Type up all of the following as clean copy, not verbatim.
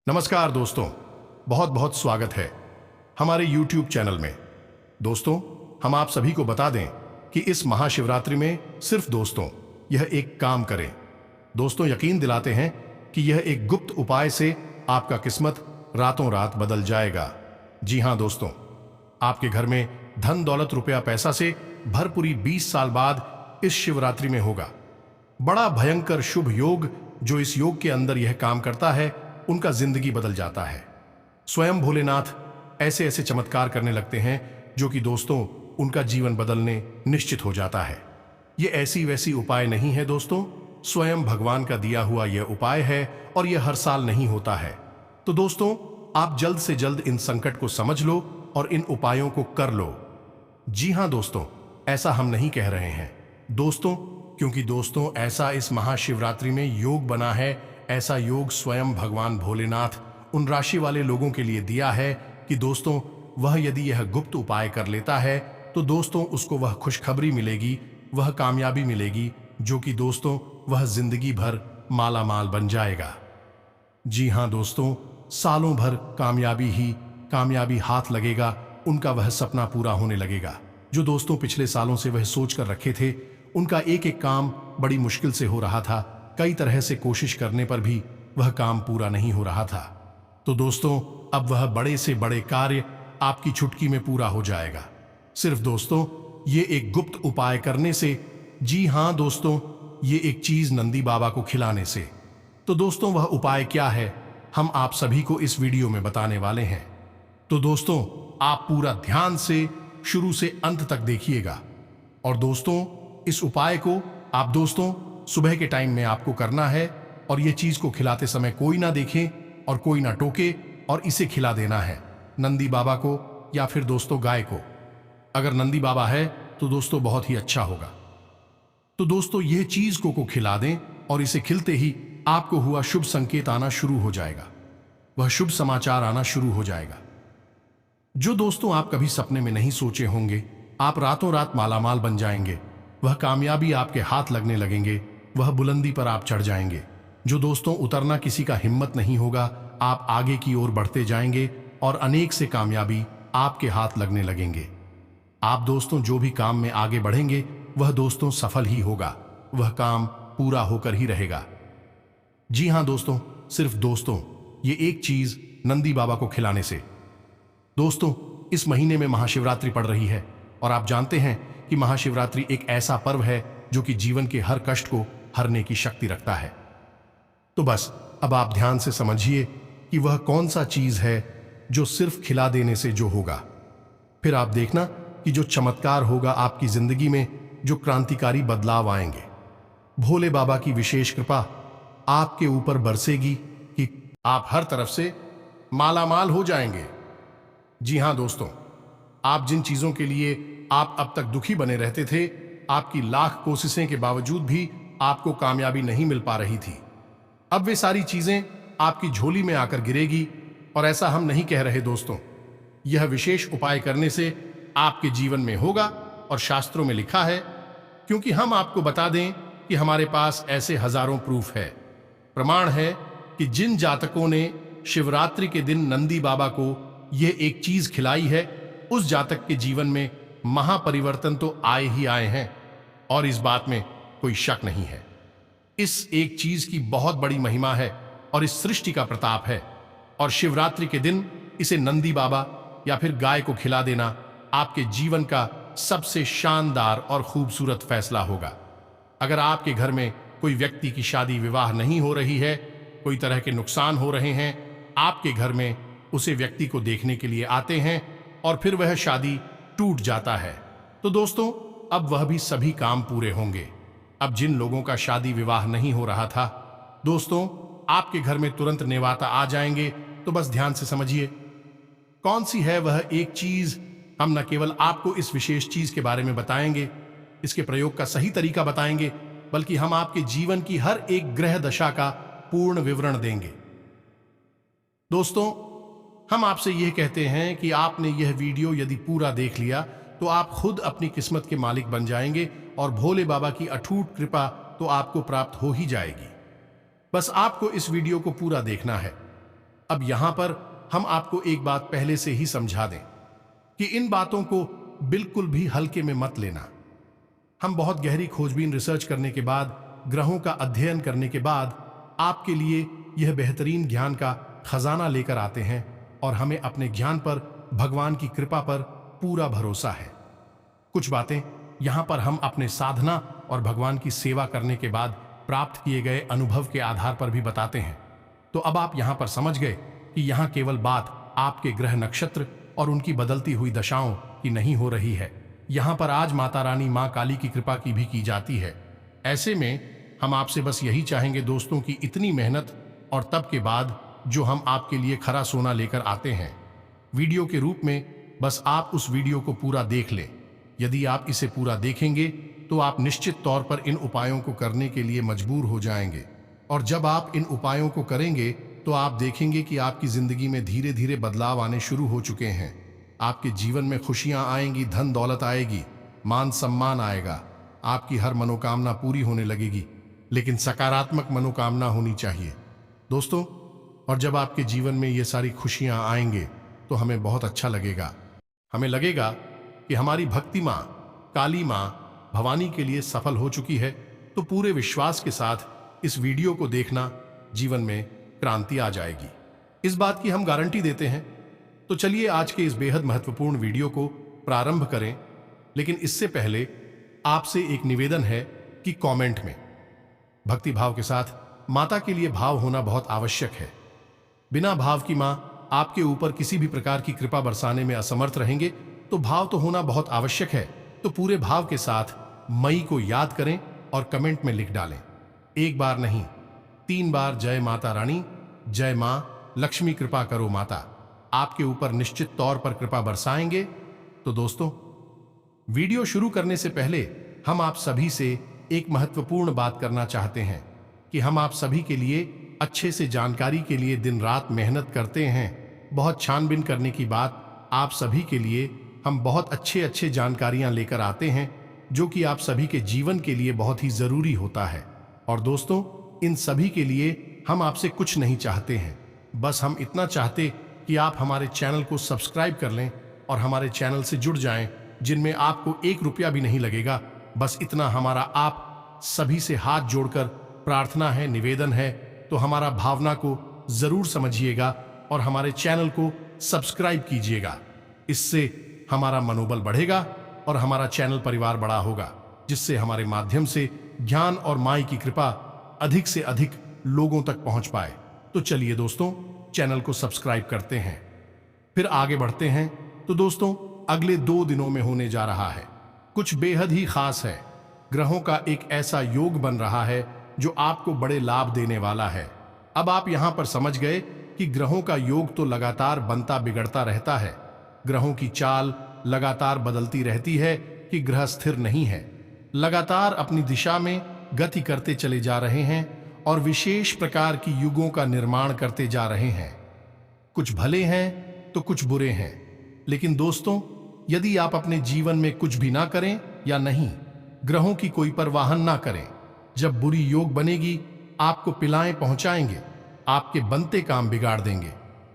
नमस्कार दोस्तों, बहुत बहुत स्वागत है हमारे YouTube चैनल में। दोस्तों, हम आप सभी को बता दें कि इस महाशिवरात्रि में सिर्फ दोस्तों यह एक काम करें। दोस्तों, यकीन दिलाते हैं कि यह एक गुप्त उपाय से आपका किस्मत रातों रात बदल जाएगा। जी हां दोस्तों, आपके घर में धन दौलत रुपया पैसा से भरपूरी 20 साल बाद इस शिवरात्रि में होगा। बड़ा भयंकर शुभ योग, जो इस योग के अंदर यह काम करता है उनका जिंदगी बदल जाता है। स्वयं भोलेनाथ ऐसे ऐसे चमत्कार करने लगते हैं जो कि दोस्तों उनका जीवन बदलने निश्चित हो जाता है। ये ऐसी वैसी उपाय नहीं है दोस्तों, स्वयं भगवान का दिया हुआ यह उपाय है और यह हर साल नहीं होता है। तो दोस्तों, आप जल्द से जल्द इन संकट को समझ लो और इन उपायों को कर लो। जी हां दोस्तों, ऐसा हम नहीं कह रहे हैं दोस्तों, क्योंकि दोस्तों ऐसा इस महाशिवरात्रि में योग बना है। ऐसा योग स्वयं भगवान भोलेनाथ उन राशि वाले लोगों के लिए दिया है कि दोस्तों वह यदि यह गुप्त उपाय कर लेता है तो दोस्तों उसको वह खुशखबरी मिलेगी, वह कामयाबी मिलेगी, जो कि दोस्तों वह जिंदगी भर माला माल बन जाएगा। जी हां दोस्तों, सालों भर कामयाबी हाथ लगेगा, उनका वह सपना पूरा होने लगेगा जो दोस्तों पिछले सालों से वह सोच कर रखे थे। उनका एक एक काम बड़ी मुश्किल से हो रहा था, कई तरह से कोशिश करने पर भी वह काम पूरा नहीं हो रहा था। तो दोस्तों अब वह बड़े से बड़े कार्य आपकी चुटकी में पूरा हो जाएगा, सिर्फ दोस्तों ये एक गुप्त उपाय करने से। जी हां दोस्तों, ये एक चीज नंदी बाबा को खिलाने से। तो दोस्तों वह उपाय क्या है, हम आप सभी को इस वीडियो में बताने वाले हैं। तो दोस्तों आप पूरा ध्यान से शुरू से अंत तक देखिएगा। और दोस्तों इस उपाय को आप दोस्तों सुबह के टाइम में आपको करना है, और यह चीज को खिलाते समय कोई ना देखे और कोई ना टोके, और इसे खिला देना है नंदी बाबा को या फिर दोस्तों गाय को। अगर नंदी बाबा है तो दोस्तों बहुत ही अच्छा होगा। तो दोस्तों यह चीज को खिला दें, और इसे खिलते ही आपको हुआ शुभ संकेत आना शुरू हो जाएगा, वह शुभ समाचार आना शुरू हो जाएगा जो दोस्तों आप कभी सपने में नहीं सोचे होंगे। आप रातों रात मालामाल बन जाएंगे, वह कामयाबी आपके हाथ लगने लगेंगे, वह बुलंदी पर आप चढ़ जाएंगे जो दोस्तों उतरना किसी का हिम्मत नहीं होगा। आप आगे की ओर बढ़ते जाएंगे और अनेक से कामयाबी आपके हाथ लगने लगेंगे। आप दोस्तों जो भी काम में आगे बढ़ेंगे वह दोस्तों सफल ही होगा, वह काम पूरा होकर ही रहेगा। जी हां दोस्तों, सिर्फ दोस्तों ये एक चीज नंदी बाबा को खिलाने से। दोस्तों इस महीने में महाशिवरात्रि पड़ रही है, और आप जानते हैं कि महाशिवरात्रि एक ऐसा पर्व है जो कि जीवन के हर कष्ट को हरने की शक्ति रखता है। तो बस अब आप ध्यान से समझिए कि वह कौन सा चीज है जो सिर्फ खिला देने से जो होगा। फिर आप देखना कि जो चमत्कार होगा आपकी जिंदगी में, जो क्रांतिकारी बदलाव आएंगे। भोले बाबा की विशेष कृपा आपके ऊपर बरसेगी कि आप हर तरफ से मालामाल हो जाएंगे। जी हां दोस्तों, आप जिन चीजों के लिए आप अब तक दुखी बने रहते थे, आपकी लाख कोशिशें के बावजूद भी आपको कामयाबी नहीं मिल पा रही थी, अब वे सारी चीजें आपकी झोली में आकर गिरेगी। और ऐसा हम नहीं कह रहे दोस्तों, यह विशेष उपाय करने से आपके जीवन में होगा, और शास्त्रों में लिखा है। क्योंकि हम आपको बता दें कि हमारे पास ऐसे हजारों प्रूफ है, प्रमाण है कि जिन जातकों ने शिवरात्रि के दिन नंदी बाबा को यह एक चीज खिलाई है, उस जातक के जीवन में महापरिवर्तन तो आए ही आए हैं, और इस बात में कोई शक नहीं है। इस एक चीज की बहुत बड़ी महिमा है और इस सृष्टि का प्रताप है, और शिवरात्रि के दिन इसे नंदी बाबा या फिर गाय को खिला देना आपके जीवन का सबसे शानदार और खूबसूरत फैसला होगा। अगर आपके घर में कोई व्यक्ति की शादी विवाह नहीं हो रही है, कोई तरह के नुकसान हो रहे हैं, आपके घर में उसे व्यक्ति को देखने के लिए आते हैं और फिर वह शादी टूट जाता है, तो दोस्तों अब वह भी सभी काम पूरे होंगे। अब जिन लोगों का शादी विवाह नहीं हो रहा था, दोस्तों आपके घर में तुरंत नेवाता आ जाएंगे। तो बस ध्यान से समझिए कौन सी है वह एक चीज। हम न केवल आपको इस विशेष चीज के बारे में बताएंगे, इसके प्रयोग का सही तरीका बताएंगे, बल्कि हम आपके जीवन की हर एक ग्रह दशा का पूर्ण विवरण देंगे। दोस्तों हम आपसे यह कहते हैं कि आपने यह वीडियो यदि पूरा देख लिया तो आप खुद अपनी किस्मत के मालिक बन जाएंगे, और भोले बाबा की अटूट कृपा तो आपको प्राप्त हो ही जाएगी। बस आपको इस वीडियो को पूरा देखना है। अब यहां पर हम आपको एक बात पहले से ही समझा दें कि इन बातों को बिल्कुल भी हल्के में मत लेना। हम बहुत गहरी खोजबीन रिसर्च करने के बाद, ग्रहों का अध्ययन करने के बाद आपके लिए यह बेहतरीन ज्ञान का खजाना लेकर आते हैं और हमें अपने ज्ञान पर, भगवान की कृपा पर पूरा भरोसा है। कुछ बातें यहां पर हम अपने साधना और भगवान की सेवा करने के बाद प्राप्त किए गए अनुभव के आधार पर भी बताते हैं। तो अब आप यहां पर समझ गए कि यहां केवल बात आपके ग्रह नक्षत्र और उनकी बदलती हुई दशाओं की नहीं हो रही है, यहां पर आज माता रानी मां काली की कृपा की भी की जाती है। ऐसे में हम आपसे बस यही चाहेंगे दोस्तों की इतनी मेहनत और तब के बाद जो हम आपके लिए खरा सोना लेकर आते हैं वीडियो के रूप में, बस आप उस वीडियो को पूरा देख लें। यदि आप इसे पूरा देखेंगे तो आप निश्चित तौर पर इन उपायों को करने के लिए मजबूर हो जाएंगे, और जब आप इन उपायों को करेंगे तो आप देखेंगे कि आपकी जिंदगी में धीरे धीरे बदलाव आने शुरू हो चुके हैं। आपके जीवन में खुशियां आएंगी, धन दौलत आएगी, मान सम्मान आएगा, आपकी हर मनोकामना पूरी होने लगेगी, लेकिन सकारात्मक मनोकामना होनी चाहिए दोस्तों। और जब आपके जीवन में ये सारी खुशियां आएंगे तो हमें बहुत अच्छा लगेगा। हमें लगेगा कि हमारी भक्ति मां, काली मां, भवानी के लिए सफल हो चुकी है। तो पूरे विश्वास के साथ इस वीडियो को देखना, जीवन में क्रांति आ जाएगी, इस बात की हम गारंटी देते हैं। तो चलिए आज के इस बेहद महत्वपूर्ण वीडियो को प्रारंभ करें, लेकिन इससे पहले आपसे एक निवेदन है कि कमेंट में भक्ति भाव के साथ माता के लिए भाव होना बहुत आवश्यक है। बिना भाव की मां आपके ऊपर किसी भी प्रकार की कृपा बरसाने में असमर्थ रहेंगे, तो भाव तो होना बहुत आवश्यक है। तो पूरे भाव के साथ मई को याद करें और कमेंट में लिख डालें, एक बार नहीं 3 बार, जय माता रानी, जय मां लक्ष्मी, कृपा करो माता। आपके ऊपर निश्चित तौर पर कृपा बरसाएंगे। तो दोस्तों, वीडियो शुरू करने से पहले हम आप सभी से एक महत्वपूर्ण बात करना चाहते हैं कि हम आप सभी के लिए अच्छे से जानकारी के लिए दिन रात मेहनत करते हैं। बहुत छानबीन करने की बात, आप सभी के लिए हम बहुत अच्छे जानकारियां लेकर आते हैं जो कि आप सभी के जीवन के लिए बहुत ही जरूरी होता है। और दोस्तों, इन सभी के लिए हम आपसे कुछ नहीं चाहते हैं, बस हम इतना चाहते कि आप हमारे चैनल को सब्सक्राइब कर लें और हमारे चैनल से जुड़ जाएं, जिनमें आपको 1 रुपया भी नहीं लगेगा। बस इतना हमारा आप सभी से हाथ जोड़कर प्रार्थना है, निवेदन है। तो हमारा भावना को जरूर समझिएगा और हमारे चैनल को सब्सक्राइब कीजिएगा। इससे हमारा मनोबल बढ़ेगा और हमारा चैनल परिवार बड़ा होगा, जिससे हमारे माध्यम से ज्ञान और माई की कृपा अधिक से अधिक लोगों तक पहुंच पाए। तो चलिए दोस्तों, चैनल को सब्सक्राइब करते हैं, फिर आगे बढ़ते हैं। तो दोस्तों, अगले 2 दिनों में होने जा रहा है कुछ बेहद ही खास है। ग्रहों का एक ऐसा योग बन रहा है जो आपको बड़े लाभ देने वाला है। अब आप यहां पर समझ गए कि ग्रहों का योग तो लगातार बनता बिगड़ता रहता है। ग्रहों की चाल लगातार बदलती रहती है कि ग्रह स्थिर नहीं है, लगातार अपनी दिशा में गति करते चले जा रहे हैं और विशेष प्रकार की युगों का निर्माण करते जा रहे हैं। कुछ भले हैं तो कुछ बुरे हैं, लेकिन दोस्तों, यदि आप अपने जीवन में कुछ भी ना करें या नहीं, ग्रहों की कोई परवाह ना करें, जब बुरी योग बनेगी आपको पिलाएं पहुंचाएंगे, आपके बनते काम बिगाड़ देंगे,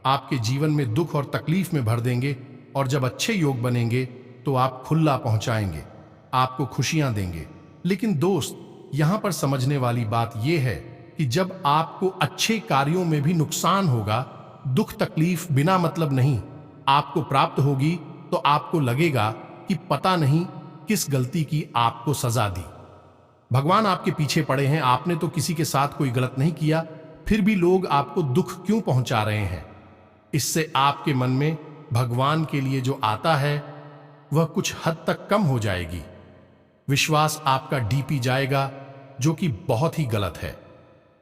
आपके जीवन में दुख और तकलीफ में भर देंगे। और जब अच्छे योग बनेंगे तो आप खुल्ला पहुंचाएंगे, आपको खुशियां देंगे। लेकिन दोस्त, यहां पर समझने वाली बात यह है कि जब आपको अच्छे कार्यों में भी नुकसान होगा, दुख तकलीफ बिना मतलब नहीं आपको प्राप्त होगी, तो आपको लगेगा कि पता नहीं किस गलती की आपको सजा दी। भगवान आपके पीछे पड़े हैं, आपने तो किसी के साथ कोई गलत नहीं किया, फिर भी लोग आपको दुख क्यों पहुंचा रहे हैं। इससे आपके मन में भगवान के लिए जो आता है वह कुछ हद तक कम हो जाएगी। विश्वास आपका डीपी जाएगा, जो कि बहुत ही गलत है।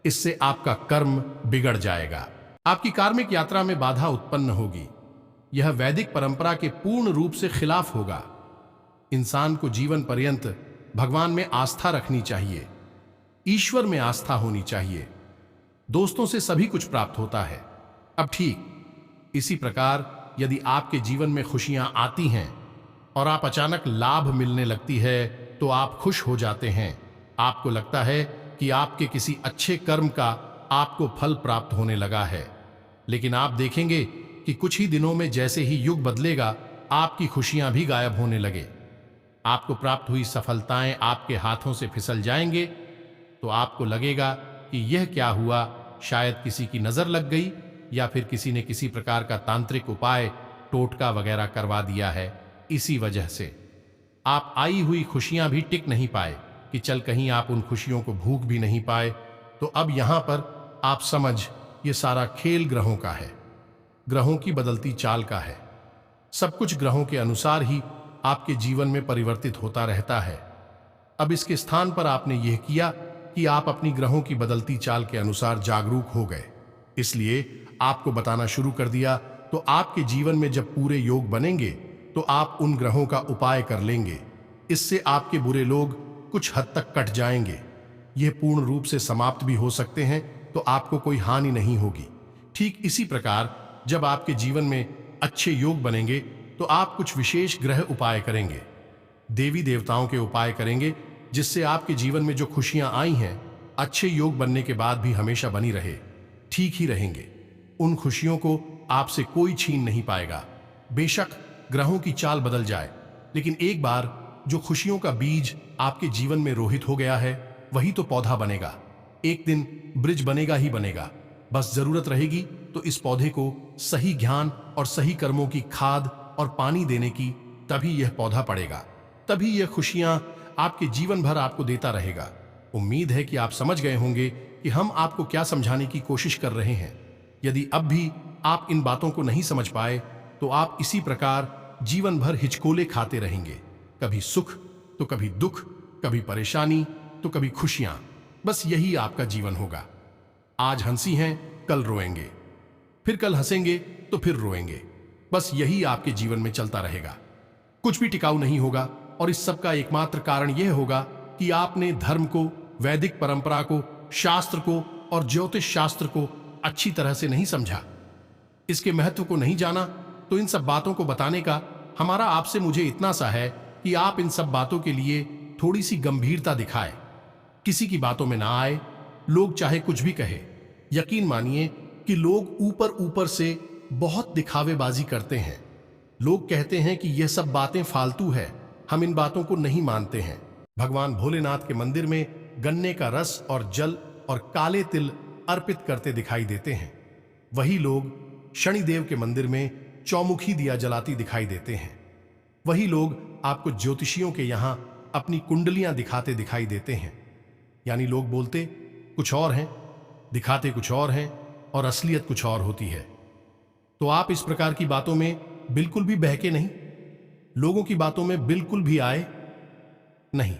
इससे आपका कर्म बिगड़ जाएगा, आपकी कार्मिक यात्रा में बाधा उत्पन्न होगी। यह वैदिक परंपरा के पूर्ण रूप से खिलाफ होगा। इंसान को जीवन पर्यंत भगवान में आस्था रखनी चाहिए, ईश्वर में आस्था होनी चाहिए। दोस्तों से सभी कुछ प्राप्त होता है। अब ठीक इसी प्रकार यदि आपके जीवन में खुशियां आती हैं और आप अचानक लाभ मिलने लगती है, तो आप खुश हो जाते हैं। आपको लगता है कि आपके किसी अच्छे कर्म का आपको फल प्राप्त होने लगा है। लेकिन आप देखेंगे कि कुछ ही दिनों में जैसे ही युग बदलेगा, आपकी खुशियां भी गायब होने लगे। आपको प्राप्त हुई सफलताएं आपके हाथों से फिसल जाएंगे, तो आपको लगेगा कि यह क्या हुआ, शायद किसी की नजर लग गई या फिर किसी ने किसी प्रकार का तांत्रिक उपाय, टोटका वगैरह करवा दिया है। इसी वजह से आप आई हुई खुशियां भी टिक नहीं पाए कि चल कहीं आप उन खुशियों को भूख भी नहीं पाए। तो अब यहां पर आप समझ, ये सारा खेल ग्रहों का है, ग्रहों की बदलती चाल का है। सब कुछ ग्रहों के अनुसार ही आपके जीवन में परिवर्तित होता रहता है। अब इसके स्थान पर आपने यह किया कि आप अपनी ग्रहों की बदलती चाल के अनुसार जागरूक हो गए, इसलिए आपको बताना शुरू कर दिया। तो आपके जीवन में जब पूरे योग बनेंगे तो आप उन ग्रहों का उपाय कर लेंगे। इससे आपके बुरे लोग कुछ हद तक कट जाएंगे, यह पूर्ण रूप से समाप्त भी हो सकते हैं, तो आपको कोई हानि नहीं होगी। ठीक इसी प्रकार जब आपके जीवन में अच्छे योग बनेंगे तो आप कुछ विशेष ग्रह उपाय करेंगे, देवी देवताओं के उपाय करेंगे, जिससे आपके जीवन में जो खुशियां आई हैं, अच्छे योग बनने के बाद भी हमेशा बनी रहे, ठीक ही रहेंगे। उन खुशियों को आपसे कोई छीन नहीं पाएगा। बेशक ग्रहों की चाल बदल जाए, लेकिन एक बार जो खुशियों का बीज आपके जीवन में रोहित हो गया है, वही तो पौधा बनेगा। एक दिन ब्रिज बनेगा ही बनेगा। बस जरूरत रहेगी तो इस पौधे को सही ज्ञान और सही कर्मों की खाद और पानी देने की, तभी यह पौधा पड़ेगा, तभी यह खुशियां आपके जीवन भर आपको देता रहेगा। उम्मीद है कि आप समझ गए होंगे कि हम आपको क्या समझाने की कोशिश कर रहे हैं। यदि अब भी आप इन बातों को नहीं समझ पाए तो आप इसी प्रकार जीवन भर हिचकोले खाते रहेंगे, कभी सुख तो कभी दुख, कभी परेशानी तो कभी खुशियां। बस यही आपका जीवन होगा। आज हंसी हैं, कल रोएंगे, फिर कल हंसेंगे तो फिर रोएंगे। बस यही आपके जीवन में चलता रहेगा, कुछ भी टिकाऊ नहीं होगा। और इस सब का एकमात्र कारण यह होगा कि आपने धर्म को, वैदिक परंपरा को, शास्त्र को और ज्योतिष शास्त्र को अच्छी तरह से नहीं समझा, इसके महत्व को नहीं जाना। तो इन सब बातों को बताने का हमारा आपसे मुझे इतना सा है कि आप इन सब बातों के लिए थोड़ी सी गंभीरता दिखाएं, किसी की बातों में ना आए। लोग चाहे कुछ भी कहे, यकीन मानिए कि लोग ऊपर ऊपर से बहुत दिखावेबाजी करते हैं। लोग कहते हैं कि यह सब बातें फालतू है, हम इन बातों को नहीं मानते हैं। भगवान भोलेनाथ के मंदिर में गन्ने का रस और जल और काले तिल अर्पित करते दिखाई देते हैं। वही लोग शनिदेव के मंदिर में चौमुखी दिया जलाती दिखाई देते हैं। वही लोग आपको ज्योतिषियों के यहां अपनी कुंडलियां दिखाते दिखाई देते हैं। यानी लोग बोलते कुछ और हैं, दिखाते कुछ और हैं और असलियत कुछ और होती है। तो आप इस प्रकार की बातों में बिल्कुल भी बहके नहीं, लोगों की बातों में बिल्कुल भी आए नहीं।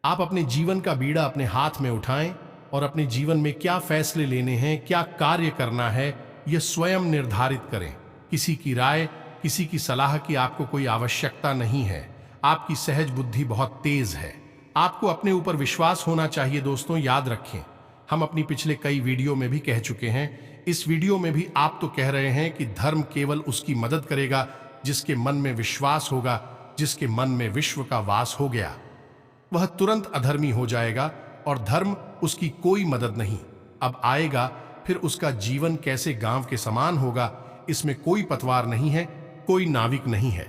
आप अपने जीवन का बीड़ा अपने हाथ में उठाएं और अपने जीवन में क्या फैसले लेने हैं, क्या कार्य करना है, यह स्वयं निर्धारित करें। किसी की राय, किसी की सलाह की आपको कोई आवश्यकता नहीं है। आपकी सहज बुद्धि बहुत तेज है। आपको अपने ऊपर विश्वास होना चाहिए। दोस्तों याद रखें, हम अपनी पिछले कई वीडियो में भी कह चुके हैं, इस वीडियो में भी आप तो कह रहे हैं कि धर्म केवल उसकी मदद करेगा जिसके मन में विश्वास होगा। जिसके मन में विश्व का वास हो गया, वह तुरंत अधर्मी हो जाएगा और धर्म उसकी कोई मदद नहीं। अब आएगा, फिर उसका जीवन कैसे गांव के समान होगा, इसमें कोई पतवार नहीं है, कोई नाविक नहीं है।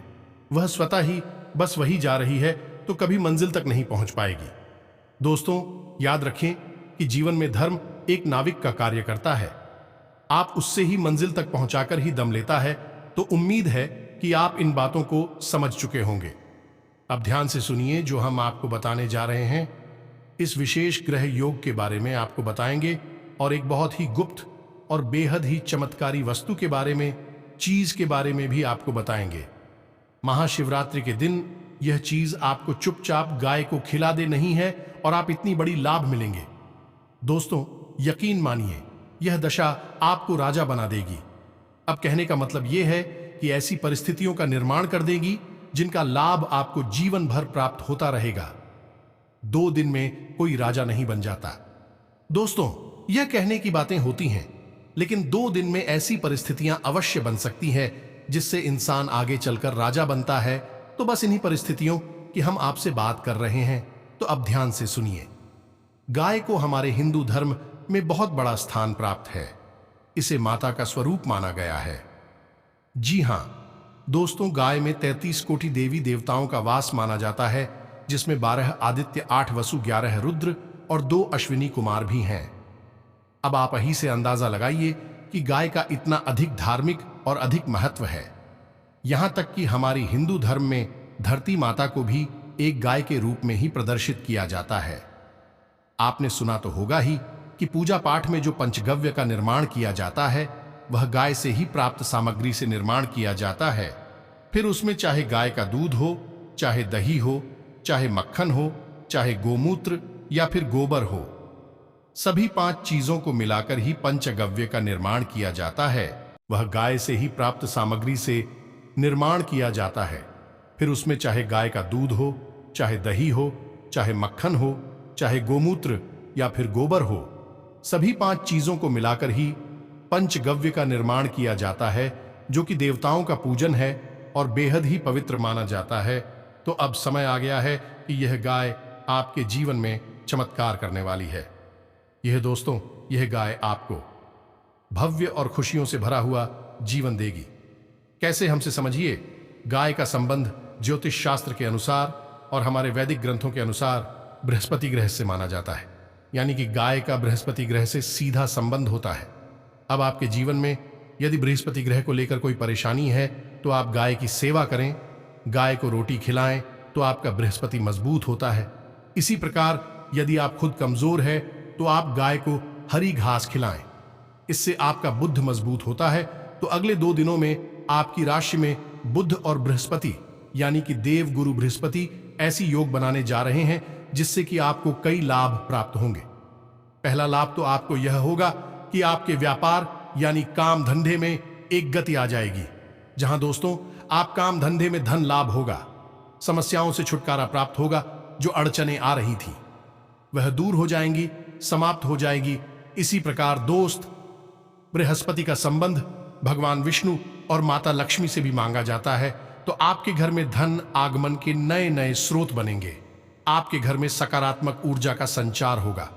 वह स्वतः ही बस वही जा रही है, तो कभी मंजिल तक नहीं पहुंच पाएगी। दोस्तों याद रखें कि जीवन में धर्म एक नाविक का कार्य करता है। आप उससे ही मंजिल तक पहुंचाकर ही दम लेता है। तो उम्मीद है कि आप इन बातों को समझ चुके होंगे। अब ध्यान से सुनिए जो हम आपको बताने जा रहे हैं। इस विशेष ग्रह योग के बारे में आपको बताएंगे और एक बहुत ही गुप्त और बेहद ही चमत्कारी वस्तु के बारे में, चीज के बारे में भी आपको बताएंगे। महाशिवरात्रि के दिन यह चीज आपको चुपचाप गाय को खिला दे नहीं है और आप इतनी बड़ी लाभ मिलेंगे। दोस्तों यकीन मानिए, यह दशा आपको राजा बना देगी। अब कहने का मतलब यह है कि ऐसी परिस्थितियों का निर्माण कर देगी जिनका लाभ आपको जीवन भर प्राप्त होता रहेगा। 2 दिन में कोई राजा नहीं बन जाता। दोस्तों यह कहने की बातें होती हैं, लेकिन 2 दिन में ऐसी परिस्थितियां अवश्य बन सकती हैं जिससे इंसान आगे चलकर राजा बनता है। तो बस इन्हीं परिस्थितियों की हम आपसे बात कर रहे हैं। तो अब ध्यान से सुनिए। गाय को हमारे हिंदू धर्म में बहुत बड़ा स्थान प्राप्त है। इसे माता का स्वरूप माना गया है। जी हां दोस्तों, गाय में 33 कोटि देवी देवताओं का वास माना जाता है, जिसमें 12 आदित्य, 8 वसु, 11 रुद्र और 2 अश्विनी कुमार भी हैं। अब आप यहीं से अंदाजा लगाइए कि गाय का इतना अधिक धार्मिक और अधिक महत्व है। यहां तक कि हमारी हिंदू धर्म में धरती माता को भी एक गाय के रूप में ही प्रदर्शित किया जाता है। आपने सुना तो होगा ही कि पूजा पाठ में जो पंचगव्य का निर्माण किया जाता है वह गाय से ही प्राप्त सामग्री से निर्माण किया जाता है। फिर उसमें चाहे गाय का दूध हो, चाहे दही हो, चाहे मक्खन हो, चाहे गोमूत्र या फिर गोबर हो, सभी 5 चीजों को मिलाकर ही पंचगव्य का निर्माण किया जाता है। वह गाय से ही प्राप्त सामग्री से निर्माण किया जाता है। फिर उसमें चाहे गाय का दूध हो, चाहे दही हो, चाहे मक्खन हो, चाहे गोमूत्र या फिर गोबर हो, सभी 5 चीजों को मिलाकर ही पंचगव्य का निर्माण किया जाता है, जो कि देवताओं का पूजन है और बेहद ही पवित्र माना जाता है। तो अब समय आ गया है कि यह गाय आपके जीवन में चमत्कार करने वाली है। यह गाय आपको भव्य और खुशियों से भरा हुआ जीवन देगी। कैसे, हमसे समझिए। गाय का संबंध ज्योतिष शास्त्र के अनुसार और हमारे वैदिक ग्रंथों के अनुसार बृहस्पति ग्रह से माना जाता है, यानी कि गाय का बृहस्पति ग्रह से सीधा संबंध होता है। अब आपके जीवन में यदि बृहस्पति ग्रह को लेकर कोई परेशानी है तो आप गाय की सेवा करें, गाय को रोटी खिलाएं तो आपका बृहस्पति मजबूत होता है। इसी प्रकार यदि आप खुद कमजोर है तो आप गाय को हरी घास खिलाएं, इससे आपका बुद्ध मजबूत होता है। तो अगले 2 दिनों में आपकी राशि में बुद्ध और बृहस्पति यानी कि देव गुरु बृहस्पति ऐसी योग बनाने जा रहे हैं जिससे कि आपको कई लाभ प्राप्त होंगे। पहला लाभ तो आपको यह होगा कि आपके व्यापार यानी काम धंधे में एक गति आ जाएगी। जहां दोस्तों आप काम धंधे में धन लाभ होगा, समस्याओं से छुटकारा प्राप्त होगा, जो अड़चनें आ रही थी वह दूर हो जाएंगी, समाप्त हो जाएगी। इसी प्रकार दोस्त, बृहस्पति का संबंध भगवान विष्णु और माता लक्ष्मी से भी मांगा जाता है। तो आपके घर में धन आगमन के नए नए स्रोत बनेंगे। आपके घर में सकारात्मक ऊर्जा का संचार होगा।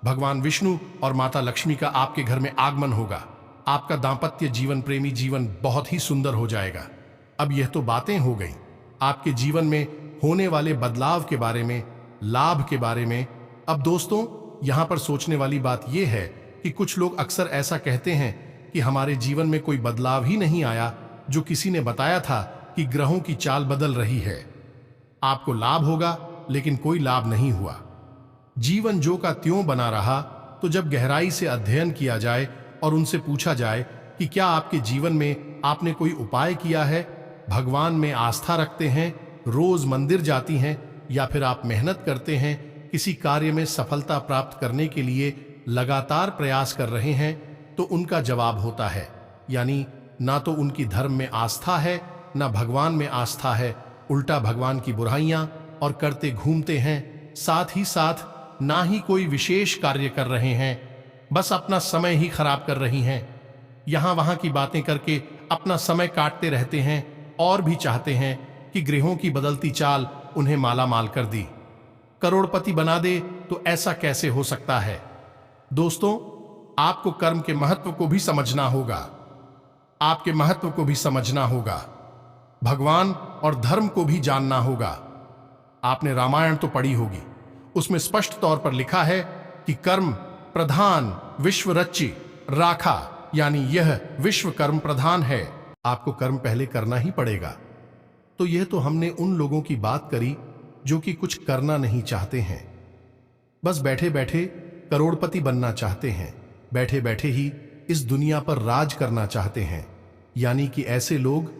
भगवान विष्णु और माता लक्ष्मी का आपके घर में आगमन होगा। आपका दांपत्य जीवन, प्रेमी जीवन बहुत ही सुंदर हो जाएगा। अब यह तो बातें हो गई आपके जीवन में होने वाले बदलाव के बारे में, लाभ के बारे में। अब दोस्तों यहां पर सोचने वाली बात यह है कि कुछ लोग अक्सर ऐसा कहते हैं कि हमारे जीवन में कोई बदलाव ही नहीं आया, जो किसी ने बताया था कि ग्रहों की चाल बदल रही है। आपको लाभ होगा लेकिन कोई लाभ नहीं हुआ। जीवन जो का त्यों बना रहा। तो जब गहराई से अध्ययन किया जाए और उनसे पूछा जाए कि क्या आपके जीवन में आपने कोई उपाय किया है, भगवान में आस्था रखते हैं, रोज मंदिर जाती हैं, या फिर आप मेहनत करते हैं, किसी कार्य में सफलता प्राप्त करने के लिए लगातार प्रयास कर रहे हैं, तो उनका जवाब होता है यानी ना तो उनकी धर्म में आस्था है, ना भगवान में आस्था है, उल्टा भगवान की बुराइयां और करते घूमते हैं। साथ ही साथ ना ही कोई विशेष कार्य कर रहे हैं, बस अपना समय ही खराब कर रही हैं। यहां वहां की बातें करके अपना समय काटते रहते हैं और भी चाहते हैं कि ग्रहों की बदलती चाल उन्हें माला माल कर दी, करोड़पति बना दे। तो ऐसा कैसे हो सकता है? दोस्तों आपको कर्म के महत्व को भी समझना होगा, आपके महत्व को भी समझना होगा, भगवान और धर्म को भी जानना होगा। आपने रामायण तो पढ़ी होगी, उसमें स्पष्ट तौर पर लिखा है कि कर्म प्रधान विश्व रचि राखा, यानी यह विश्व कर्म प्रधान है। आपको कर्म पहले करना ही पड़ेगा। तो यह तो हमने उन लोगों की बात करी जो कि कुछ करना नहीं चाहते हैं, बस बैठे बैठे करोड़पति बनना चाहते हैं, बैठे बैठे ही इस दुनिया पर राज करना चाहते हैं। यानी कि ऐसे लोग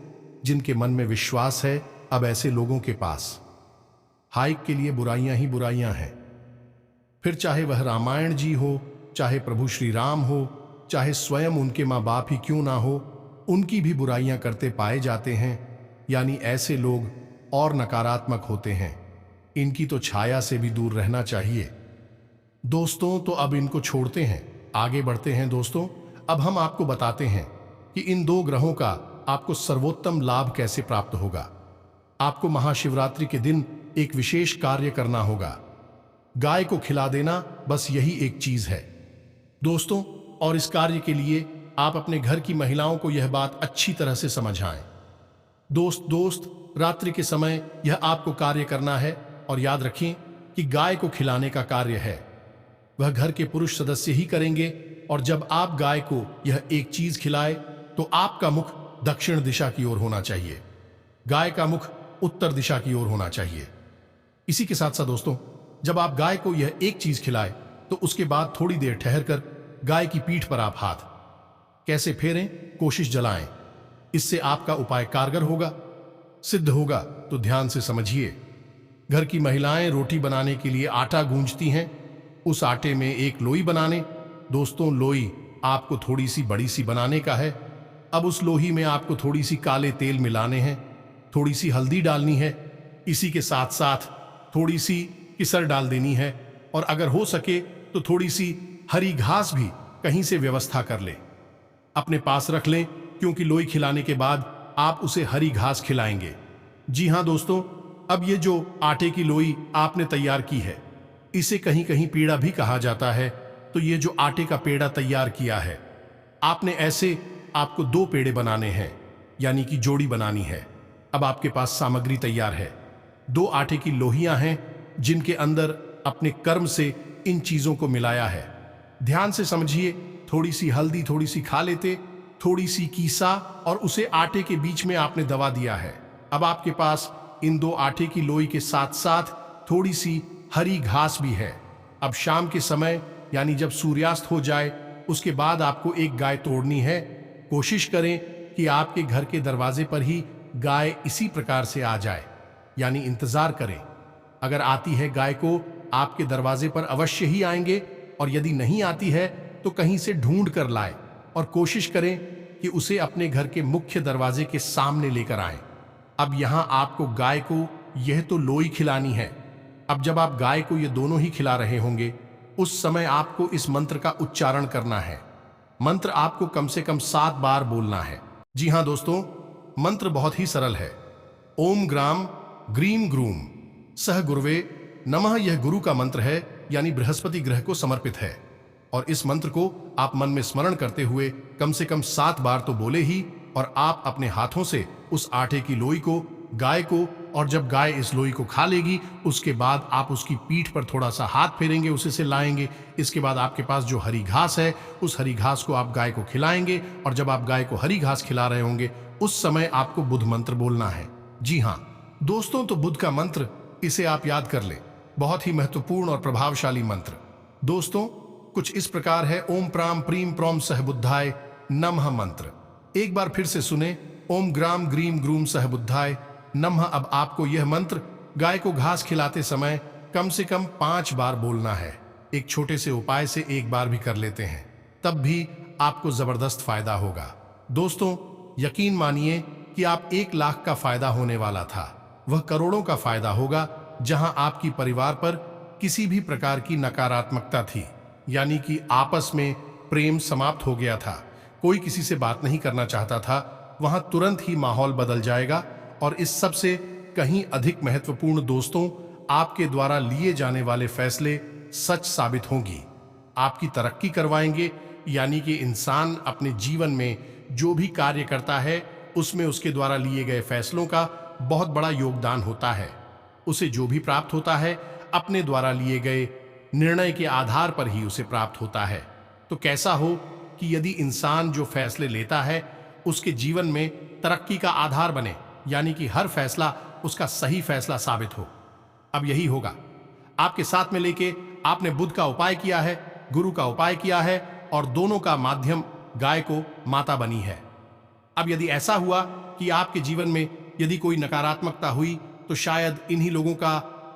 जिनके मन में विश्वास है। अब ऐसे लोगों के पास हाइक के लिए बुराइयां ही बुराइयां हैं। फिर चाहे वह रामायण जी हो, चाहे प्रभु श्री राम हो, चाहे स्वयं उनके माँ बाप ही क्यों ना हो, उनकी भी बुराइयां करते पाए जाते हैं। यानी ऐसे लोग और नकारात्मक होते हैं। इनकी तो छाया से भी दूर रहना चाहिए। दोस्तों तो अब इनको छोड़ते हैं, आगे बढ़ते हैं। दोस्तों अब हम आपको बताते हैं कि इन 2 ग्रहों का आपको सर्वोत्तम लाभ कैसे प्राप्त होगा। आपको महाशिवरात्रि के दिन एक विशेष कार्य करना होगा, गाय को खिला देना, बस यही एक चीज है दोस्तों। और इस कार्य के लिए आप अपने घर की महिलाओं को यह बात अच्छी तरह से समझाएं। दोस्त, रात्रि के समय यह आपको कार्य करना है और याद रखें कि गाय को खिलाने का कार्य है वह घर के पुरुष सदस्य ही करेंगे और जब आप गाय को यह एक चीज खिलाए तो आपका मुख दक्षिण दिशा की ओर होना चाहिए, गाय का मुख उत्तर दिशा की ओर होना चाहिए। इसी के साथ साथ दोस्तों, जब आप गाय को यह एक चीज खिलाए तो उसके बाद थोड़ी देर ठहर कर गाय की पीठ पर आप हाथ कैसे फेरें, कोशिश जलाएं। इससे आपका उपाय कारगर होगा, सिद्ध होगा। तो ध्यान से समझिए। घर की महिलाएं रोटी बनाने के लिए आटा गूंजती हैं। उस आटे में एक लोई बनाने। दोस्तों, लोई आपको थोड़ी सी बड़ी सी बनाने का है। अब उस लोही में आपको थोड़ी सी काले तेल मिलाने हैं, थोड़ी सी हल्दी डालनी है, इसी के साथ साथ थोड़ी सी किसर डाल देनी है और अगर हो सके तो थोड़ी सी हरी घास भी कहीं से व्यवस्था कर ले, अपने पास रख लें, क्योंकि लोई खिलाने के बाद आप उसे हरी घास खिलाएंगे। जी हां दोस्तों, अब ये जो आटे की लोई आपने तैयार की है, इसे कहीं कहीं पेड़ा भी कहा जाता है। तो ये जो आटे का पेड़ा तैयार किया है आपने, ऐसे आपको 2 पेड़े बनाने हैं, यानी कि जोड़ी बनानी है। अब आपके पास सामग्री तैयार है। 2 आटे की लोहियां हैं जिनके अंदर अपने कर्म से इन चीजों को मिलाया है। ध्यान से समझिए। थोड़ी सी हल्दी, थोड़ी सी खाले तेल, थोड़ी सी कीसा और उसे आटे के बीच में आपने दबा दिया है। अब आपके पास इन 2 आटे की लोई के साथ साथ थोड़ी सी हरी घास भी है। अब शाम के समय, यानी जब सूर्यास्त हो जाए, उसके बाद आपको एक गाय तोड़नी है। कोशिश करें कि आपके घर के दरवाजे पर ही गाय इसी प्रकार से आ जाए, यानी इंतजार करें। अगर आती है गाय को आपके दरवाजे पर अवश्य ही आएंगे और यदि नहीं आती है तो कहीं से ढूंढ कर लाए और कोशिश करें कि उसे अपने घर के मुख्य दरवाजे के सामने लेकर आएं। अब यहां आपको गाय को यह तो लोई खिलानी है। अब जब आप गाय को ये दोनों ही खिला रहे होंगे, उस समय आपको इस मंत्र का उच्चारण करना है। मंत्र आपको कम से कम 7 बार बोलना है। जी हां दोस्तों, मंत्र बहुत ही सरल है। ओम ग्राम ग्रीम ग्रूम सह गुरुवे नमः। यह गुरु का मंत्र है, यानी बृहस्पति ग्रह को समर्पित है। और इस मंत्र को आप मन में स्मरण करते हुए कम से कम 7 बार तो बोले ही, और आप अपने हाथों से उस आटे की लोई को, गाय को, और जब गाय इस लोई को खा लेगी उसके बाद आप उसकी पीठ पर थोड़ा सा हाथ फेरेंगे, उसे से लाएंगे। इसके बाद आपके पास जो हरी घास है, उस हरी घास को आप गाय को खिलाएंगे और जब आप गाय को हरी घास खिला रहे होंगे उस समय आपको बुध मंत्र बोलना है। जी हाँ दोस्तों, तो बुध का मंत्र, इसे आप याद कर ले। बहुत ही महत्वपूर्ण और प्रभावशाली मंत्र दोस्तों कुछ इस प्रकार है। ओम प्राम प्रीम प्रोम सह बुद्धाय नमः मंत्र। एक बार फिर से सुने। ओम ग्राम ग्रीम ग्रूम सह बुद्धाय नमः। अब आपको यह मंत्र गाय को घास खिलाते समय कम से कम 5 बार बोलना है। एक छोटे से उपाय से एक बार भी कर लेते हैं, तब भी आपको जबरदस्त फायदा होगा। दोस्तों यकीन मानिए कि आप 1 लाख का फायदा होने वाला था, वह करोड़ों का फायदा होगा। जहां आपकी परिवार पर किसी भी प्रकार की नकारात्मकता थी, यानी कि आपस में प्रेम समाप्त हो गया था, कोई किसी से बात नहीं करना चाहता था, वहां तुरंत ही माहौल बदल जाएगा। और इस सब से कहीं अधिक महत्वपूर्ण दोस्तों, आपके द्वारा लिए जाने वाले फैसले सच साबित होंगी, आपकी तरक्की करवाएंगे। यानी कि इंसान अपने जीवन में जो भी कार्य करता है उसमें उसके द्वारा लिए गए फैसलों का बहुत बड़ा योगदान होता है। उसे जो भी प्राप्त होता है अपने द्वारा लिए गए निर्णय के आधार पर ही उसे प्राप्त होता है। तो कैसा हो कि यदि इंसान जो फैसले लेता है उसके जीवन में तरक्की का आधार बने, यानी कि हर फैसला उसका सही फैसला साबित हो। अब यही होगा आपके साथ में लेके आपने बुध का उपाय किया है, गुरु का उपाय किया है और दोनों का माध्यम गाय को माता बनी है। अब यदि ऐसा हुआ कि आपके जीवन में यदि कोई नकारात्मकता हुई तो शायद इन्हीं लोगों का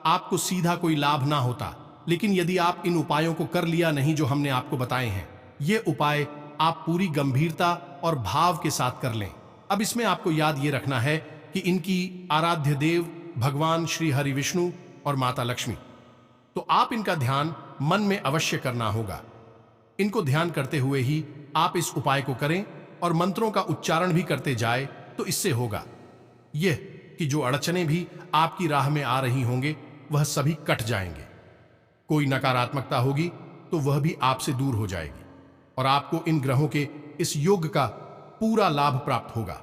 आपको सीधा कोई लाभ ना होता। लेकिन यदि आप इन उपायों को कर लिया नहीं जो हमने आपको बताए हैं, ये उपाय आप पूरी गंभीरता और भाव के साथ कर लें। अब इसमें आपको याद ये रखना है कि इनकी आराध्य देव भगवान श्री हरि विष्णु और माता लक्ष्मी, तो आप इनका ध्यान मन में अवश्य करना होगा। इनको ध्यान करते हुए ही आप इस उपाय को करें और मंत्रों का उच्चारण भी करते जाए। तो इससे होगा यह कि जो अड़चने भी आपकी राह में आ रही होंगे वह सभी कट जाएंगे। कोई नकारात्मकता होगी तो वह भी आपसे दूर हो जाएगी और आपको इन ग्रहों के इस योग का पूरा लाभ प्राप्त होगा।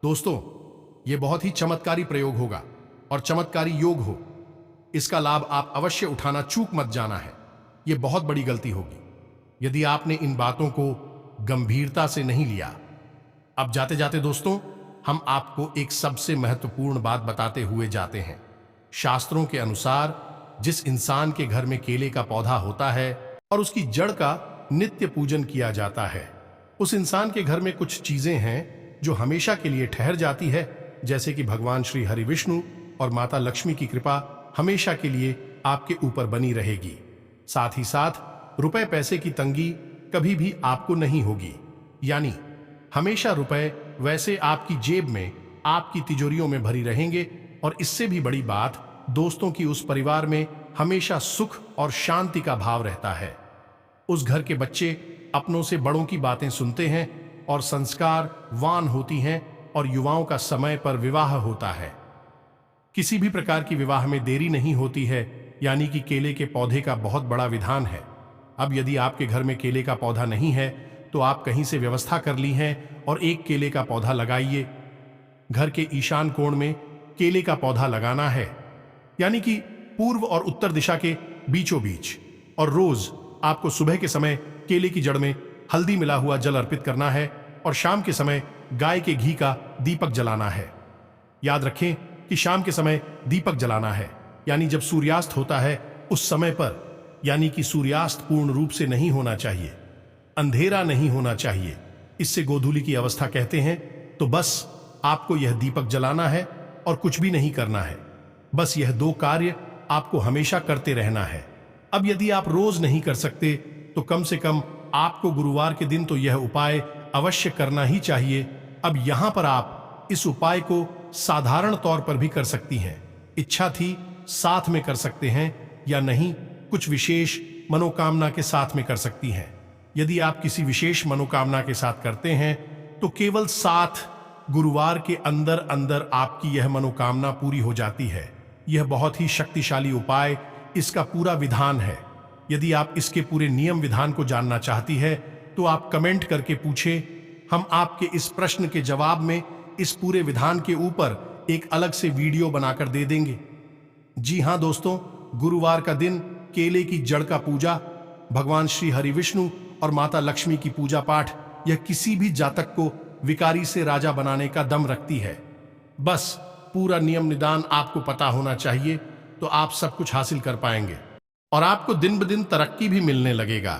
दोस्तों, यह बहुत ही चमत्कारी प्रयोग होगा और चमत्कारी योग हो, इसका लाभ आप अवश्य उठाना चूक मत जाना है। यह बहुत बड़ी गलती होगी यदि आपने इन बातों को गंभीरता से नहीं लिया। अब जाते जाते दोस्तों, हम आपको एक सबसे महत्वपूर्ण बात बताते हुए जाते हैं। शास्त्रों के अनुसार जिस इंसान के घर में केले का पौधा होता है और उसकी जड़ का नित्य पूजन किया जाता है, उस इंसान के घर में कुछ चीजें हैं जो हमेशा के लिए ठहर जाती है, जैसे कि भगवान श्री हरि विष्णु और माता लक्ष्मी की कृपा हमेशा के लिए आपके ऊपर बनी रहेगी। साथ ही साथ रुपए पैसे की तंगी कभी भी आपको नहीं होगी, यानी हमेशा रुपए वैसे आपकी जेब में, आपकी तिजोरियों में भरी रहेंगे। और इससे भी बड़ी बात दोस्तों की, उस परिवार में हमेशा सुख और शांति का भाव रहता है। उस घर के बच्चे अपनों से बड़ों की बातें सुनते हैं और संस्कारवान होती हैं और युवाओं का समय पर विवाह होता है। किसी भी प्रकार की विवाह में देरी नहीं होती है, यानी कि केले के पौधे का बहुत बड़ा विधान है। अब यदि आपके घर में केले का पौधा नहीं है तो आप कहीं से व्यवस्था कर ली है और एक केले का पौधा लगाइए। घर के ईशान कोण में केले का पौधा लगाना है, यानी कि पूर्व और उत्तर दिशा के बीचों बीच। और रोज आपको सुबह के समय केले की जड़ में हल्दी मिला हुआ जल अर्पित करना है और शाम के समय गाय के घी का दीपक जलाना है। याद रखें कि शाम के समय दीपक जलाना है, यानी जब सूर्यास्त होता है उस समय पर, यानी कि सूर्यास्त पूर्ण रूप से नहीं होना चाहिए, अंधेरा नहीं होना चाहिए, इससे गोधूली की अवस्था कहते हैं। तो बस आपको यह दीपक जलाना है और कुछ भी नहीं करना है। बस यह दो कार्य आपको हमेशा करते रहना है। अब यदि आप रोज नहीं कर सकते तो कम से कम आपको गुरुवार के दिन तो यह उपाय अवश्य करना ही चाहिए। अब यहां पर आप इस उपाय को साधारण तौर पर भी कर सकती हैं, इच्छा थी साथ में कर सकते हैं, या नहीं कुछ विशेष मनोकामना के साथ में कर सकती हैं। यदि आप किसी विशेष मनोकामना के साथ करते हैं तो केवल 7 गुरुवार के अंदर अंदर आपकी यह मनोकामना पूरी हो जाती है। यह बहुत ही शक्तिशाली उपाय, इसका पूरा विधान है। यदि आप इसके पूरे नियम विधान को जानना चाहती है तो आप कमेंट करके पूछे, हम आपके इस प्रश्न के जवाब में इस पूरे विधान के ऊपर एक अलग से वीडियो बनाकर दे देंगे। जी हां दोस्तों, गुरुवार का दिन केले की जड़ का पूजा, भगवान श्री हरि विष्णु और माता लक्ष्मी की पूजा पाठ, यह किसी भी जातक को विकारी से राजा बनाने का दम रखती है। बस पूरा नियम निदान आपको पता होना चाहिए तो आप सब कुछ हासिल कर पाएंगे और आपको दिन ब दिन तरक्की भी मिलने लगेगा।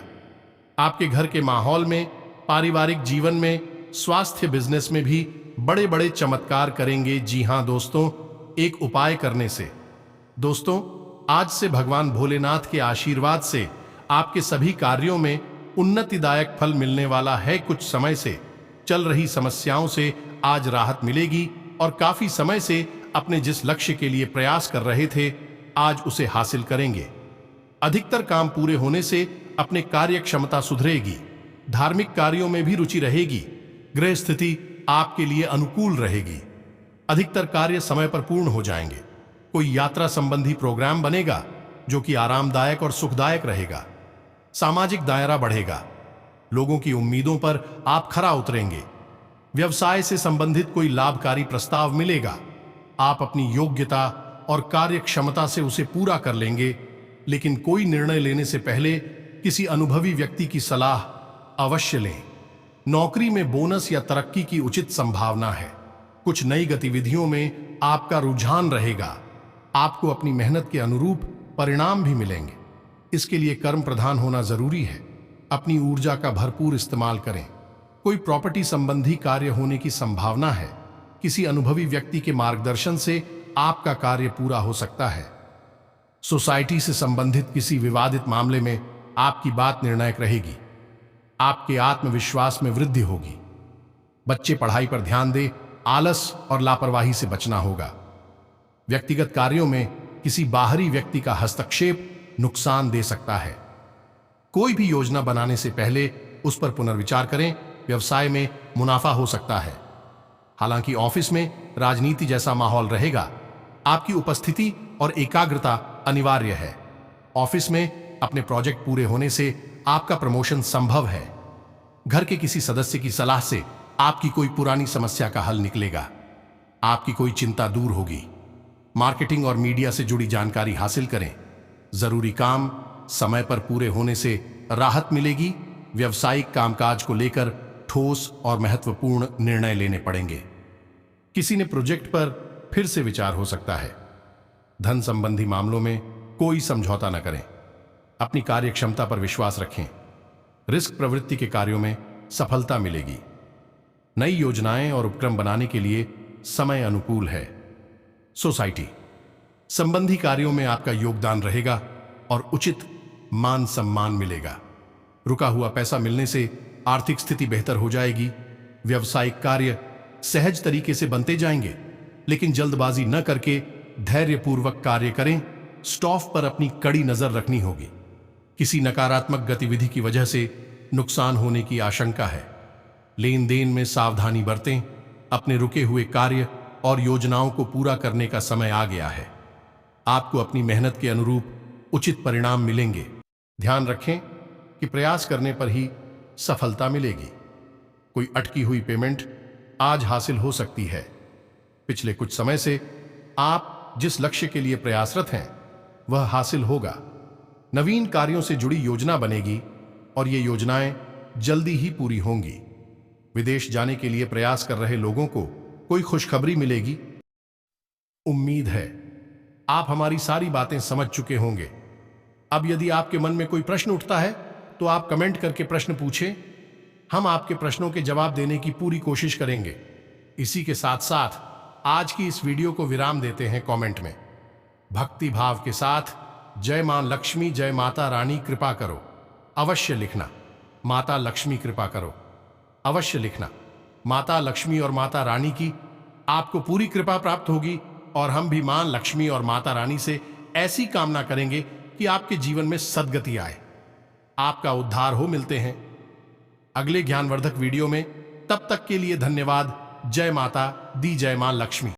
आपके घर के माहौल में, पारिवारिक जीवन में, स्वास्थ्य, बिजनेस में भी बड़े बड़े चमत्कार करेंगे। जी हां दोस्तों, एक उपाय करने से। दोस्तों, आज से भगवान भोलेनाथ के आशीर्वाद से आपके सभी कार्यों में उन्नतिदायक फल मिलने वाला है। कुछ समय से चल रही समस्याओं से आज राहत मिलेगी और काफी समय से अपने जिस लक्ष्य के लिए प्रयास कर रहे थे, आज उसे हासिल करेंगे। अधिकतर काम पूरे होने से अपने कार्य क्षमता सुधरेगी, धार्मिक कार्यों में भी रुचि रहेगी, गृह स्थिति आपके लिए अनुकूल रहेगी, अधिकतर कार्य समय पर पूर्ण हो जाएंगे। कोई यात्रा संबंधी प्रोग्राम बनेगा जो कि आरामदायक और सुखदायक रहेगा। सामाजिक दायरा बढ़ेगा, लोगों की उम्मीदों पर आप खरा उतरेंगे। व्यवसाय से संबंधित कोई लाभकारी प्रस्ताव मिलेगा, आप अपनी योग्यता और कार्य क्षमता से उसे पूरा कर लेंगे। लेकिन कोई निर्णय लेने से पहले किसी अनुभवी व्यक्ति की सलाह अवश्य लें। नौकरी में बोनस या तरक्की की उचित संभावना है। कुछ नई गतिविधियों में आपका रुझान रहेगा, आपको अपनी मेहनत के अनुरूप परिणाम भी मिलेंगे। इसके लिए कर्म प्रधान होना जरूरी है। अपनी ऊर्जा का भरपूर इस्तेमाल करें। कोई प्रॉपर्टी संबंधी कार्य होने की संभावना है। किसी अनुभवी व्यक्ति के मार्गदर्शन से आपका कार्य पूरा हो सकता है। सोसाइटी से संबंधित किसी विवादित मामले में आपकी बात निर्णायक रहेगी। आपके आत्मविश्वास में वृद्धि होगी। बच्चे पढ़ाई पर ध्यान दें, आलस और लापरवाही से बचना होगा। व्यक्तिगत कार्यों में किसी बाहरी व्यक्ति का हस्तक्षेप नुकसान दे सकता है। कोई भी योजना बनाने से पहले उस पर पुनर्विचार करें। व्यवसाय में मुनाफा हो सकता है। हालांकि ऑफिस में राजनीति जैसा माहौल रहेगा। आपकी उपस्थिति और एकाग्रता अनिवार्य है। ऑफिस में अपने प्रोजेक्ट पूरे होने से आपका प्रमोशन संभव है। घर के किसी सदस्य की सलाह से आपकी कोई पुरानी समस्या का हल निकलेगा। आपकी कोई चिंता दूर होगी। मार्केटिंग और मीडिया से जुड़ी जानकारी हासिल करें। जरूरी काम समय पर पूरे होने से राहत मिलेगी। व्यावसायिक कामकाज को लेकर ठोस और महत्वपूर्ण निर्णय लेने पड़ेंगे। किसी ने प्रोजेक्ट पर फिर से विचार हो सकता है। धन संबंधी मामलों में कोई समझौता न करें। अपनी कार्य क्षमता पर विश्वास रखें। रिस्क प्रवृत्ति के कार्यों में सफलता मिलेगी। नई योजनाएं और उपक्रम बनाने के लिए समय अनुकूल है। सोसाइटी संबंधी कार्यों में आपका योगदान रहेगा और उचित मान सम्मान मिलेगा। रुका हुआ पैसा मिलने से आर्थिक स्थिति बेहतर हो जाएगी। व्यावसायिक कार्य सहज तरीके से बनते जाएंगे, लेकिन जल्दबाजी न करके धैर्यपूर्वक कार्य करें। स्टॉफ पर अपनी कड़ी नजर रखनी होगी। किसी नकारात्मक गतिविधि की वजह से नुकसान होने की आशंका है। लेन देन में सावधानी बरतें। अपने रुके हुए कार्य और योजनाओं को पूरा करने का समय आ गया है। आपको अपनी मेहनत के अनुरूप उचित परिणाम मिलेंगे। ध्यान रखें कि प्रयास करने पर ही सफलता मिलेगी। कोई अटकी हुई पेमेंट आज हासिल हो सकती है। पिछले कुछ समय से आप जिस लक्ष्य के लिए प्रयासरत हैं वह हासिल होगा। नवीन कार्यों से जुड़ी योजना बनेगी और ये योजनाएं जल्दी ही पूरी होंगी। विदेश जाने के लिए प्रयास कर रहे लोगों को कोई खुशखबरी मिलेगी। उम्मीद है आप हमारी सारी बातें समझ चुके होंगे। अब यदि आपके मन में कोई प्रश्न उठता है तो आप कमेंट करके प्रश्न पूछें। हम आपके प्रश्नों के जवाब देने की पूरी कोशिश करेंगे। इसी के साथ साथ आज की इस वीडियो को विराम देते हैं कमेंट में भक्ति भाव के साथ जय मां लक्ष्मी, जय माता रानी कृपा करो अवश्य लिखना। माता लक्ष्मी कृपा करो अवश्य लिखना। माता लक्ष्मी और माता रानी की आपको पूरी कृपा प्राप्त होगी और हम भी मां लक्ष्मी और माता रानी से ऐसी कामना करेंगे कि आपके जीवन में सद्गति आए, आपका उद्धार हो। मिलते हैं अगले ज्ञानवर्धक वीडियो में। तब तक के लिए धन्यवाद। जय माता दी, जय मां लक्ष्मी।